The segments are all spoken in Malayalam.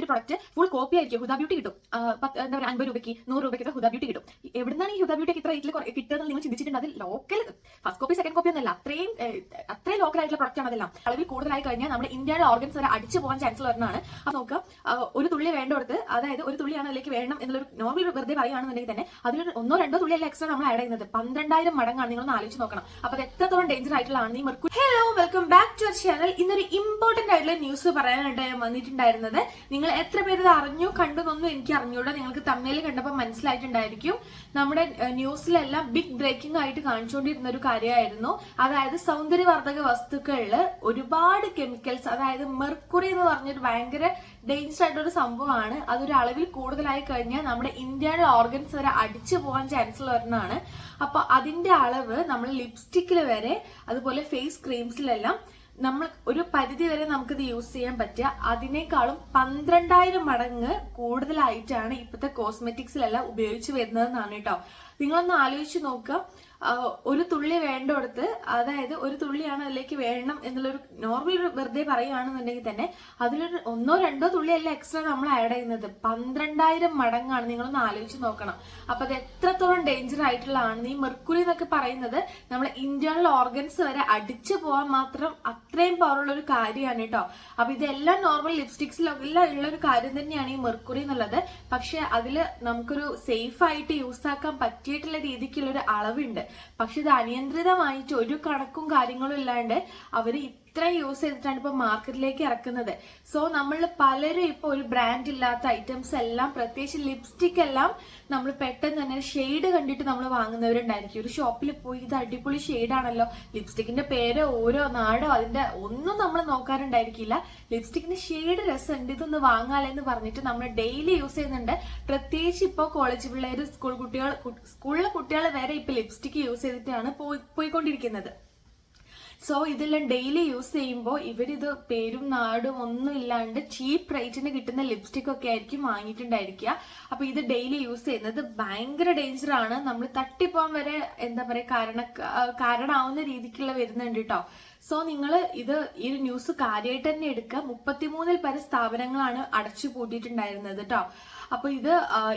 ഒരു പ്രൊഡക്റ്റ് ഫുൾ കോപ്പി ആയിരിക്കും. ഹുദ ബ്യൂട്ടി കിട്ടും. എന്താ പറയുക 50 രൂപയ്ക്ക് 100 രൂപയ്ക്കൊക്കെ ഹുദ ബ്യൂട്ടി കിട്ടും. എവിടുന്നാണ് ഈ ഹുദ ബ്യൂട്ടി ഇത്ര റേറ്റിൽ കിട്ടുന്നത് നിങ്ങൾ ചിന്തിച്ചിട്ടുണ്ട്? അത് local first copy second copy ഒന്നല്ല, അത്രയും ലോക്കൽ ആയിട്ടുള്ള പ്രൊഡക്റ്റ് ആണ് അതെല്ലാം. അളവിൽ കൂടുതലായി കഴിഞ്ഞാൽ നമ്മുടെ ഇന്ത്യയുടെ ഓർഗൻസ് വരെ അടിച്ചു പോകാൻ ചാൻസ് വരുന്നതാണ്. അപ്പൊ നോക്കുക, ഒരു തുള്ളി വേണ്ടടുത്ത്, അതായത് ഒരു തുള്ളിയാണ് അതിലേക്ക് വേണം എന്നുള്ളൊരു നോർമൽ വെറുതെ പറയുകയാണെന്നുണ്ടെങ്കിൽ തന്നെ അതിലൊരു 1-2 തുള്ളിയല്ല എക്സ്ട്രാ നമ്മൾ ആഡ് ചെയ്യുന്നത്. 12,000 മടങ്ങാണ്. നിങ്ങളൊന്ന് ആലോചിച്ച് നോക്കണം. അപ്പൊ അത് എത്രത്തോളം ഡേഞ്ചർ ആയിട്ടുള്ളതാണ് ഈ mercury. Hello, welcome back to our channel. ഇന്നൊരു ഇമ്പോർട്ടന്റ് ആയിട്ടുള്ള ന്യൂസ് പറയാനായിട്ട് ഞാൻ വന്നിട്ടുണ്ടായിരുന്നത്. നിങ്ങൾ എത്ര പേര് ഇത് അറിഞ്ഞു കണ്ടെന്നൊന്നും എനിക്ക് അറിഞ്ഞൂടാ. നിങ്ങൾക്ക് തമ്മിൽ കണ്ടപ്പോൾ മനസ്സിലായിട്ടുണ്ടായിരിക്കും. നമ്മുടെ ന്യൂസിലെല്ലാം ബിഗ് ബ്രേക്കിംഗ് ആയിട്ട് കാണിച്ചുകൊണ്ടിരുന്ന ഒരു കാര്യമായിരുന്നു. അതായത് സൗന്ദര്യവർദ്ധക വസ്തുക്കളില് ഒരുപാട് കെമിക്കൽസ്, അതായത് മെർക്കുറി എന്ന് പറഞ്ഞൊരു ഭയങ്കര ഡേഞ്ചർ ആയിട്ടൊരു സംഭവമാണ്. അതൊരു അളവിൽ കൂടുതലായി കഴിഞ്ഞാൽ നമ്മുടെ ഇന്ത്യയുടെ ഓർഗൻസ് വരെ അടിച്ചു പോകാൻ ചാൻസ് ഉള്ളവരാണ്. അപ്പൊ അതിന്റെ അളവ് നമ്മൾ ലിപ്സ്റ്റിക്കിൽ വരെ, അതുപോലെ ഫേസ് ക്രീംസിലെല്ലാം നമ്മൾ ഒരു പരിധി വരെ നമുക്കിത് യൂസ് ചെയ്യാൻ പറ്റുക. അതിനേക്കാളും 12,000 മടങ്ങ് കൂടുതലായിട്ടാണ് ഇപ്പോഴത്തെ കോസ്മെറ്റിക്സിലെല്ലാം ഉപയോഗിച്ച് വരുന്നതെന്നാണ് കേട്ടോ. നിങ്ങളൊന്ന് ആലോചിച്ച് നോക്കുക. ഒരു തുള്ളി വേണ്ടടുത്ത്, അതായത് ഒരു തുള്ളിയാണ് അതിലേക്ക് വേണം എന്നുള്ളൊരു നോർമൽ ഒരു വെറുതെ പറയുകയാണെന്നുണ്ടെങ്കിൽ തന്നെ അതിലൊരു 1-2 തുള്ളിയല്ല എക്സ്ട്രാ നമ്മൾ ആഡ് ചെയ്യുന്നത്. 12,000 മടങ്ങാണ്. നിങ്ങളൊന്ന് ആലോചിച്ച് നോക്കണം. അപ്പൊ അത് എത്രത്തോളം ഡേഞ്ചർ ആയിട്ടുള്ളതാണ്. ഈ മെർക്കുറി എന്നൊക്കെ പറയുന്നത് നമ്മുടെ ഇന്റേണൽ ഓർഗൻസ് വരെ അടിച്ചു പോകാൻ മാത്രം അത്രയും പവറുള്ള ഒരു കാര്യമാണ് കേട്ടോ. അപ്പൊ ഇതെല്ലാം നോർമൽ ലിപ്സ്റ്റിക്സിലൊക്കെ ഉള്ള ഒരു കാര്യം തന്നെയാണ് ഈ മെർക്കുറി എന്നുള്ളത്. പക്ഷെ അതിൽ നമുക്കൊരു സേഫ് ആയിട്ട് യൂസ് ആക്കാൻ പറ്റിയിട്ടുള്ള രീതിക്കുള്ള ഒരു അളവുണ്ട്. പക്ഷെ ഇത് അനിയന്ത്രിതമായിട്ട് ഒരു കണക്കും കാര്യങ്ങളും ഇല്ലാണ്ട് അവര് ഇത്ര യൂസ് ചെയ്തിട്ടാണ് ഇപ്പൊ മാർക്കറ്റിലേക്ക് ഇറക്കുന്നത്. സോ നമ്മൾ പലരും ഇപ്പൊ ഒരു ബ്രാൻഡ് ഇല്ലാത്ത ഐറ്റംസ് എല്ലാം, പ്രത്യേകിച്ച് ലിപ്സ്റ്റിക് എല്ലാം നമ്മൾ പെട്ടെന്ന് തന്നെ ഷെയ്ഡ് കണ്ടിട്ട് നമ്മൾ വാങ്ങുന്നവരുണ്ടായിരിക്കും. ഒരു ഷോപ്പിൽ പോയി ഇത് അടിപൊളി ഷെയ്ഡാണല്ലോ, ലിപ്സ്റ്റിക്കിന്റെ പേരോ ഓരോ നാടോ അതിന്റെ ഒന്നും നമ്മൾ നോക്കാറുണ്ടായിരിക്കില്ല. ലിപ്സ്റ്റിക്കിന്റെ ഷെയ്ഡ് രസമുണ്ട്, ഇതൊന്ന് വാങ്ങാലെന്ന് പറഞ്ഞിട്ട് നമ്മൾ ഡെയിലി യൂസ് ചെയ്യുന്നുണ്ട്. പ്രത്യേകിച്ച് ഇപ്പൊ കോളേജ് പിള്ളേർ, സ്കൂളിലെ കുട്ടികൾ വരെ ഇപ്പൊ ലിപ്സ്റ്റിക് യൂസ് ചെയ്തിട്ടാണ് പോയിക്കൊണ്ടിരിക്കുന്നത്. സോ ഇതെല്ലാം ഡെയിലി യൂസ് ചെയ്യുമ്പോൾ ഇവരിത് പേരും നാടും ഒന്നും ഇല്ലാണ്ട് ചീപ്പ് റേറ്റിന് കിട്ടുന്ന ലിപ്സ്റ്റിക് ഒക്കെ ആയിരിക്കും വാങ്ങിയിട്ടുണ്ടായിരിക്കുക. അപ്പൊ ഇത് ഡെയിലി യൂസ് ചെയ്യുന്നത് ഭയങ്കര ഡേഞ്ചർ ആണ്. നമ്മൾ തട്ടിപ്പോവാൻ വരെ എന്താ പറയാ കാരണമാവുന്ന രീതിക്കുള്ള വരുന്നുണ്ട് കേട്ടോ. സോ നിങ്ങൾ ഇത് ഈ ഒരു ന്യൂസ് കാര്യമായിട്ട് തന്നെ എടുക്കുക. 33 പല സ്ഥാപനങ്ങളാണ് അടച്ചു പൂട്ടിയിട്ടുണ്ടായിരുന്നത് കേട്ടോ. അപ്പൊ ഇത്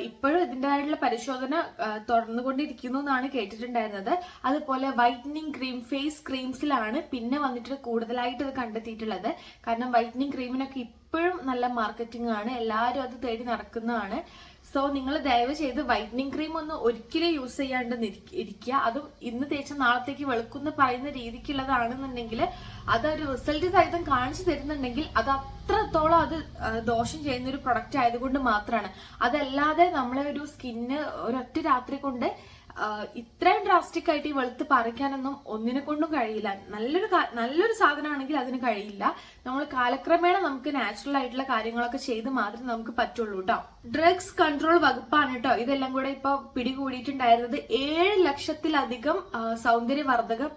ഇപ്പോഴും ഇതിൻ്റെതായിട്ടുള്ള പരിശോധന തുടർന്നുകൊണ്ടിരിക്കുന്നു എന്നാണ് കേട്ടിട്ടുണ്ടായിരുന്നത്. അതുപോലെ വൈറ്റനിങ് ക്രീം, ഫേസ് ക്രീംസിലാണ് പിന്നെ വന്നിട്ട് കൂടുതലായിട്ട് ഇത് കണ്ടെത്തിയിട്ടുള്ളത്. കാരണം വൈറ്റനിങ് ക്രീമിനൊക്കെ ഇപ്പോഴും നല്ല മാർക്കറ്റിംഗ് ആണ്, എല്ലാവരും അത് തേടി നടക്കുന്നതാണ്. സോ നിങ്ങൾ ദയവ് ചെയ്ത് വൈറ്റനിങ് ക്രീം ഒന്നും ഒരിക്കലും യൂസ് ചെയ്യാണ്ട് ഇരിക്കുക. അതും ഇന്ന് തേച്ച നാളത്തേക്ക് വെളുക്കുന്ന പറയുന്ന രീതിക്കുള്ളതാണെന്നുണ്ടെങ്കിൽ അതൊരു റിസൾട്ട് സഹിതം കാണിച്ചു തരുന്നുണ്ടെങ്കിൽ അത് അത്രത്തോളം അത് ദോഷം ചെയ്യുന്ന ഒരു പ്രൊഡക്റ്റ് ആയതുകൊണ്ട് മാത്രമാണ്. അതല്ലാതെ നമ്മളെ ഒരു സ്കിന്ന് ഒരൊറ്റ രാത്രി കൊണ്ട് ഇത്രയും ഡ്രാസ്റ്റിക് ആയിട്ട് ഈ വെളുത്ത് പറിക്കാനൊന്നും ഒന്നിനെ കൊണ്ടും കഴിയില്ല. നല്ലൊരു സാധനമാണെങ്കിൽ അതിന് കഴിയില്ല. നമ്മൾ കാലക്രമേണ നമുക്ക് നാച്ചുറൽ ആയിട്ടുള്ള കാര്യങ്ങളൊക്കെ ചെയ്ത് മാത്രമേ നമുക്ക് പറ്റുള്ളൂ കേട്ടോ. ഡ്രഗ്സ് കൺട്രോൾ വകുപ്പാണ് കേട്ടോ ഇതെല്ലാം കൂടെ ഇപ്പൊ പിടികൂടിയിട്ടുണ്ടായിരുന്നത്. 7 ലക്ഷത്തിലധികം സൗന്ദര്യവർദ്ധക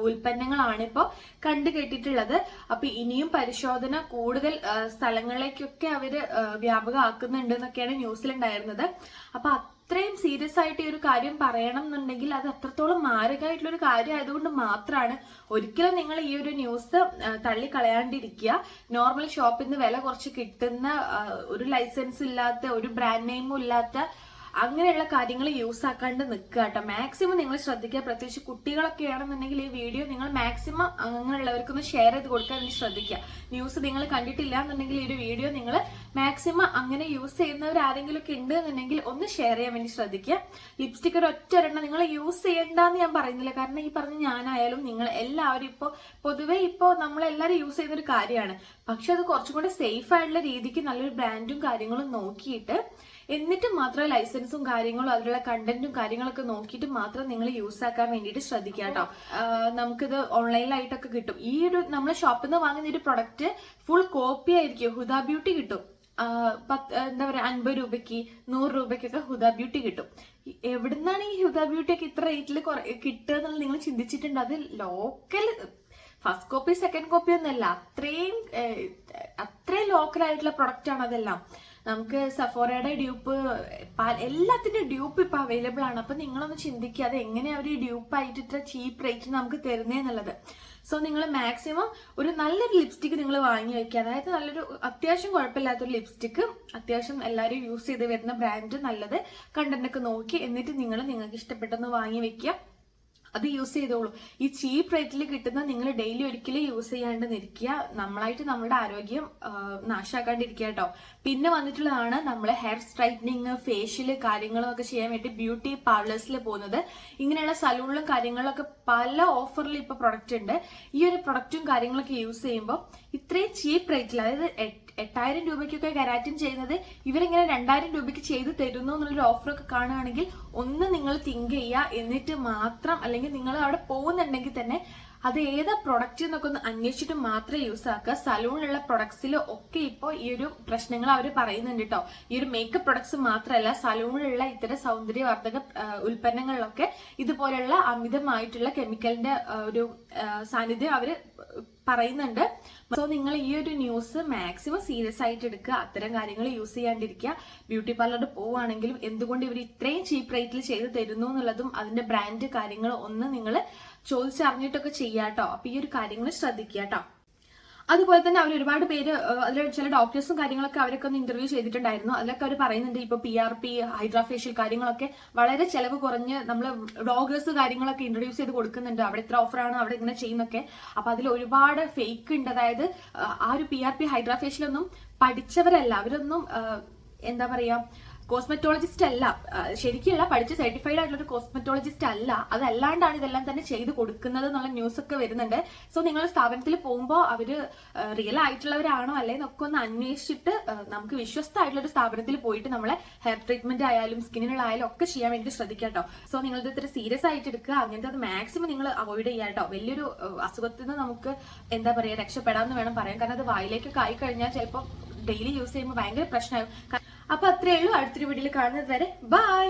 ഉൽപ്പന്നങ്ങളാണ് ഇപ്പൊ കണ്ടുകെട്ടിട്ടുള്ളത്. അപ്പൊ ഇനിയും പരിശോധന കൂടുതൽ സ്ഥലങ്ങളിലേക്കൊക്കെ അവര് വ്യാപകമാക്കുന്നുണ്ട് എന്നൊക്കെയാണ് ന്യൂസിലുണ്ടായിരുന്നത്. അപ്പൊ അത്രയും സീരിയസ് ആയിട്ട് ഈ ഒരു കാര്യം പറയണം എന്നുണ്ടെങ്കിൽ അത് അത്രത്തോളം മാരകമായിട്ടുള്ള ഒരു കാര്യം ആയതുകൊണ്ട് മാത്രമാണ്. ഒരിക്കലും നിങ്ങൾ ഈ ഒരു ന്യൂസ് തള്ളിക്കളയാണ്ടിരിക്കുക. നോർമൽ ഷോപ്പിൽ നിന്ന് വില കുറച്ച് കിട്ടുന്ന, ഒരു ലൈസൻസ് ഇല്ലാത്ത, ഒരു ബ്രാൻഡ് നെയിമും ഇല്ലാത്ത അങ്ങനെയുള്ള കാര്യങ്ങൾ യൂസ് ആക്കാണ്ട് നിൽക്കുക കേട്ടോ. മാക്സിമം നിങ്ങൾ ശ്രദ്ധിക്കുക. പ്രത്യേകിച്ച് കുട്ടികളൊക്കെ ആണെന്നുണ്ടെങ്കിൽ ഈ വീഡിയോ നിങ്ങൾ മാക്സിമം അങ്ങനെയുള്ളവർക്കൊന്ന് ഷെയർ ചെയ്ത് കൊടുക്കാൻ വേണ്ടി ശ്രദ്ധിക്കുക. ന്യൂസ് നിങ്ങൾ കണ്ടിട്ടില്ല എന്നുണ്ടെങ്കിൽ ഈ ഒരു വീഡിയോ നിങ്ങൾ മാക്സിമം അങ്ങനെ യൂസ് ചെയ്യുന്നവർ ആരെങ്കിലും ഒക്കെ ഉണ്ട് എന്നുണ്ടെങ്കിൽ ഒന്ന് ഷെയർ ചെയ്യാൻ വേണ്ടി ശ്രദ്ധിക്കുക. ലിപ്സ്റ്റിക് ഒരു ഒറ്റൊരെണ്ണം നിങ്ങൾ യൂസ് ചെയ്യണ്ടെന്ന് ഞാൻ പറയുന്നില്ല. കാരണം ഈ പറഞ്ഞ ഞാനായാലും നിങ്ങൾ എല്ലാവരും പൊതുവെ നമ്മളെല്ലാവരും യൂസ് ചെയ്യുന്ന ഒരു കാര്യമാണ്. പക്ഷെ അത് കുറച്ചും കൂടെ സേഫ് ആയിട്ടുള്ള രീതിക്ക് നല്ലൊരു ബ്രാൻഡും കാര്യങ്ങളും നോക്കിയിട്ട്, എന്നിട്ട് മാത്രം ലൈസൻസും കാര്യങ്ങളും അതിലുള്ള കണ്ടന്റും കാര്യങ്ങളൊക്കെ നോക്കിയിട്ട് മാത്രം നിങ്ങൾ യൂസ് ആക്കാൻ വേണ്ടിയിട്ട് ശ്രദ്ധിക്കുക കേട്ടോ. നമുക്കിത് ഓൺലൈനിലായിട്ടൊക്കെ കിട്ടും. ഈ ഒരു നമ്മളെ ഷോപ്പിൽ നിന്ന് വാങ്ങുന്ന ഒരു പ്രൊഡക്റ്റ് ഫുൾ കോപ്പി ആയിരിക്കും. ഹുദ ബ്യൂട്ടി കിട്ടും. എന്താ പറയാ 50 രൂപയ്ക്ക് 100 രൂപയ്ക്കൊക്കെ ഹുദ ബ്യൂട്ടി കിട്ടും. എവിടുന്നാണ് ഈ ഹുദ ബ്യൂട്ടി ഒക്കെ ഇത്ര റേറ്റിൽ കിട്ടുക എന്നുള്ളത് നിങ്ങൾ ചിന്തിച്ചിട്ടുണ്ട്? അത് local first copy second copy ഒന്നല്ല, അത്രയും ലോക്കൽ ആയിട്ടുള്ള പ്രൊഡക്റ്റ് ആണ് അതെല്ലാം. നമുക്ക് സഫോറയുടെ ഡ്യൂപ്പ് എല്ലാത്തിന്റെ ഡ്യൂപ്പ് ഇപ്പൊ അവൈലബിൾ ആണ്. അപ്പൊ നിങ്ങളൊന്ന് ചിന്തിക്കുക, അത് എങ്ങനെ അവർ ഡ്യൂപ്പ് ആയിട്ട് ഇത്ര ചീപ്പ് റേറ്റ് നമുക്ക് തരുന്നേന്നുള്ളത്. സോ നിങ്ങൾ മാക്സിമം ഒരു നല്ലൊരു ലിപ്സ്റ്റിക് നിങ്ങൾ വാങ്ങി വെക്കുക. അതായത് നല്ലൊരു അത്യാവശ്യം കുഴപ്പമില്ലാത്തൊരു ലിപ്സ്റ്റിക്, അത്യാവശ്യം എല്ലാവരും യൂസ് ചെയ്ത് വരുന്ന ബ്രാൻഡ്, നല്ലത് കണ്ടന്റ് ഒക്കെ നോക്കി എന്നിട്ട് നിങ്ങൾക്ക് ഇഷ്ടപ്പെട്ടൊന്ന് വാങ്ങി വെക്കുക. അത് യൂസ് ചെയ്തോളൂ. ഈ ചീപ്പ് റേറ്റിൽ കിട്ടുന്ന നിങ്ങൾ ഡെയിലി ഒരിക്കലും യൂസ് ചെയ്യാണ്ട് നിൽക്കുക. നമ്മളായിട്ട് നമ്മുടെ ആരോഗ്യം നാശാക്കാണ്ടിരിക്കുക കേട്ടോ. പിന്നെ വന്നിട്ടുള്ളതാണ് നമ്മൾ ഹെയർ സ്ട്രൈറ്റനിങ്, ഫേഷ്യല് കാര്യങ്ങളും ഒക്കെ ചെയ്യാൻ വേണ്ടി ബ്യൂട്ടി പാർലേഴ്സിൽ പോകുന്നത്. ഇങ്ങനെയുള്ള സലൂണിലും കാര്യങ്ങളിലൊക്കെ പല ഓഫറിൽ ഇപ്പൊ പ്രൊഡക്റ്റ് ഉണ്ട്. ഈ ഒരു പ്രൊഡക്റ്റും കാര്യങ്ങളൊക്കെ യൂസ് ചെയ്യുമ്പോൾ ഇത്രയും ചീപ്പ് റേറ്റിൽ, അതായത് 8000 രൂപയ്ക്കൊക്കെ കെരാറ്റിൻ ചെയ്യുന്നത് ഇവരിങ്ങനെ 2000 രൂപയ്ക്ക് ചെയ്ത് തരുന്നു എന്നുള്ളൊരു ഓഫറൊക്കെ കാണുകയാണെങ്കിൽ ഒന്ന് നിങ്ങൾ തിങ്ക് ചെയ്യുക. എന്നിട്ട് മാത്രം, അല്ലെങ്കിൽ നിങ്ങൾ അവിടെ പോകുന്നുണ്ടെങ്കിൽ തന്നെ അത് ഏതാ പ്രൊഡക്റ്റ് എന്നൊക്കെ ഒന്ന് അന്വേഷിച്ചിട്ട് മാത്രമേ യൂസ് ആക്കുക. സലൂണിലുള്ള പ്രൊഡക്ട്സിൽ ഒക്കെ ഇപ്പോൾ ഈ ഒരു പ്രശ്നങ്ങൾ അവർ പറയുന്നുണ്ട് കേട്ടോ. ഈ ഒരു മേക്കപ്പ് പ്രൊഡക്ട്സ് മാത്രമല്ല, സലൂണിലുള്ള ഇത്തരം സൗന്ദര്യവർദ്ധക ഉൽപ്പന്നങ്ങളിലൊക്കെ ഇതുപോലുള്ള അമിതമായിട്ടുള്ള കെമിക്കലിന്റെ ഒരു സാന്നിധ്യം അവർ പറയുന്നുണ്ട്. സോ നിങ്ങൾ ഈ ഒരു ന്യൂസ് മാക്സിമം സീരിയസ് ആയിട്ട് എടുക്കുക. അത്തരം കാര്യങ്ങൾ യൂസ് ചെയ്യാണ്ടിരിക്കുക. ബ്യൂട്ടി പാർലറിൽ പോവുകയാണെങ്കിലും എന്തുകൊണ്ട് ഇവർ ഇത്രയും ചീപ്പ് റേറ്റിൽ ചെയ്ത് തരുന്നു എന്നുള്ളതും അതിന്റെ ബ്രാൻഡ് കാര്യങ്ങൾ ഒന്ന് നിങ്ങൾ ചോദിച്ചറിഞ്ഞിട്ടൊക്കെ ചെയ്യാട്ടോ. അപ്പൊ ഈ ഒരു കാര്യങ്ങൾ ശ്രദ്ധിക്കുക കേട്ടോ. അതുപോലെ തന്നെ അവർ ഒരുപാട് പേര്, അതിൽ ചില ഡോക്ടേഴ്സും കാര്യങ്ങളൊക്കെ അവരൊക്കെ ഒന്ന് ഇന്റർവ്യൂ ചെയ്തിട്ടുണ്ടായിരുന്നു. അതിലൊക്കെ അവർ പറയുന്നുണ്ട് ഇപ്പൊ PRP, ഹൈഡ്രാഫേഷ്യൽ കാര്യങ്ങളൊക്കെ വളരെ ചെലവ് കുറഞ്ഞ് നമ്മൾ വ്ളോഗേഴ്സ് കാര്യങ്ങളൊക്കെ ഇൻട്രൊഡ്യൂസ് ചെയ്ത് കൊടുക്കുന്നുണ്ട്. അവിടെ ഇത്ര ഓഫറാണ്, അവിടെ ഇങ്ങനെ ചെയ്യുന്നൊക്കെ. അപ്പൊ അതിൽ ഒരുപാട് ഫേക്ക് ഉണ്ട്. അതായത് ആ ഒരു PRP, ഹൈഡ്രാഫേഷ്യലൊന്നും പഠിച്ചവരല്ല, അവരൊന്നും എന്താ പറയാ, കോസ്മെറ്റോളജിസ്റ്റ് അല്ല, ശരിക്കുള്ള പഠിച്ച് സർട്ടിഫൈഡ് ആയിട്ടുള്ള ഒരു കോസ്മെറ്റോളജിസ്റ്റ് അല്ല. അതല്ലാണ്ടാണ് ഇതെല്ലാം തന്നെ ചെയ്ത് കൊടുക്കുന്നത് എന്നുള്ള ന്യൂസ് ഒക്കെ വരുന്നുണ്ട്. സോ നിങ്ങൾ സ്ഥാപനത്തിൽ പോകുമ്പോൾ അവര് റിയൽ ആയിട്ടുള്ളവരാണോ അല്ലേന്നൊക്കെ ഒന്ന് അന്വേഷിച്ചിട്ട് നമുക്ക് വിശ്വസ്തമായിട്ടുള്ള ഒരു സ്ഥാപനത്തിൽ പോയിട്ട് നമ്മളെ ഹെയർ ട്രീറ്റ്മെന്റ് ആയാലും സ്കിന്നിനുള്ളായാലും ഒക്കെ ചെയ്യാൻ വേണ്ടി ശ്രദ്ധിക്കാം കേട്ടോ. സോ നിങ്ങളിത് ഇത്ര സീരിയസ് ആയിട്ട് എടുക്കുക. അങ്ങനത്തെ അത് മാക്സിമം നിങ്ങൾ അവോയ്ഡ് ചെയ്യാം കേട്ടോ. വലിയൊരു അസുഖത്തിൽ നിന്ന് നമുക്ക് എന്താ പറയാ രക്ഷപ്പെടാമെന്ന് വേണം പറയാൻ. കാരണം അത് വായിലേക്കൊക്കെ ആയി കഴിഞ്ഞാൽ ചിലപ്പോൾ ഡെയിലി യൂസ് ചെയ്യുമ്പോൾ ഭയങ്കര പ്രശ്നമാകും. അപ്പൊ അത്രയേ ഉള്ളൂ. അടുത്തൊരു വീഡിയോയിൽ കാണുന്നത് വരെ ബൈ.